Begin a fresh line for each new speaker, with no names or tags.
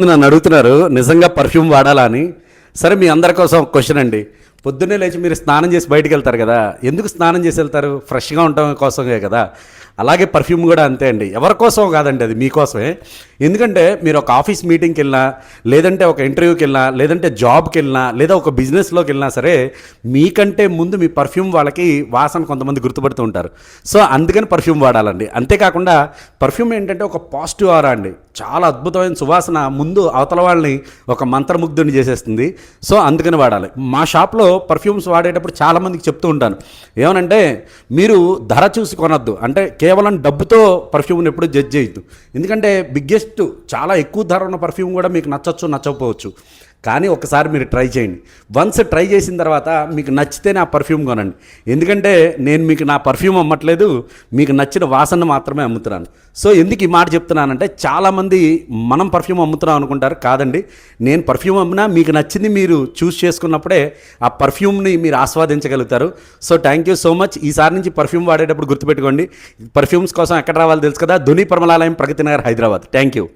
నన్ను అడుగుతున్నారు నిజంగా పర్ఫ్యూమ్ వాడాలా అని. సరే, మీ అందరి కోసం ఒక క్వశ్చన్ అండి. పొద్దున్నే లేచి మీరు స్నానం చేసి బయటికి వెళ్తారు కదా, ఎందుకు స్నానం చేసి వెళ్తారు? ఫ్రెష్గా ఉండటం కోసమే కదా. అలాగే పర్ఫ్యూమ్ కూడా అంతే అండి, ఎవరి కోసం కాదండి, అది మీకోసమే. ఎందుకంటే మీరు ఒక ఆఫీస్ మీటింగ్కి వెళ్ళినా, లేదంటే ఒక ఇంటర్వ్యూకి వెళ్ళినా, లేదంటే జాబ్కి వెళ్ళినా, లేదా ఒక బిజినెస్లోకి వెళ్ళినా సరే, మీకంటే ముందు మీ పర్ఫ్యూమ్ వాళ్ళకి వాసన కొంతమంది గుర్తుపడుతూ ఉంటారు. సో అందుకని పర్ఫ్యూమ్ వాడాలండి. అంతేకాకుండా పర్ఫ్యూమ్ ఏంటంటే ఒక పాజిటివ్ ఆరా అండి, చాలా అద్భుతమైన సువాసన ముందు అవతల వాళ్ళని ఒక మంత్రముగ్ధుని చేసేస్తుంది. సో అందుకని వాడాలి. మా షాప్లో పర్ఫ్యూమ్స్ వాడేటప్పుడు చాలామందికి చెప్తూ ఉంటాను, ఏమనంటే మీరు ధర చూసి కొనొద్దు, అంటే కేవలం డబ్బుతో పర్ఫ్యూమ్ని ఎప్పుడు జడ్జ్ చేయొద్దు. ఎందుకంటే బిగ్గెస్ట్ చాలా ఎక్కువ ధర ఉన్న పర్ఫ్యూమ్ కూడా మీకు నచ్చచ్చు, నచ్చకపోవచ్చు. కానీ ఒకసారి మీరు ట్రై చేయండి. వన్స్ ట్రై చేసిన తర్వాత మీకు నచ్చితేనే ఆ పర్ఫ్యూమ్ కొనండి. ఎందుకంటే నేను మీకు నా పర్ఫ్యూమ్ అమ్మట్లేదు, మీకు నచ్చిన వాసన మాత్రమే అమ్ముతున్నాను. సో ఎందుకు ఈ మాట చెప్తున్నానంటే, చాలామంది మనం పర్ఫ్యూమ్ అమ్ముతున్నాం అనుకుంటారు. కాదండి, నేను పర్ఫ్యూమ్ అమ్మినా మీకు నచ్చింది మీరు చూస్ చేసుకున్నప్పుడే ఆ పర్ఫ్యూమ్ని మీరు ఆస్వాదించగలుగుతారు. So thank you so much. ఈసారి నుంచి పర్ఫ్యూమ్ వాడేటప్పుడు గుర్తుపెట్టుకోండి, పర్ఫ్యూమ్స్ కోసం ఎక్కడ రావాలో తెలుసు కదా, ధుని పరిమళాలయం, ప్రగతి నగర్, హైదరాబాద్. Thank you.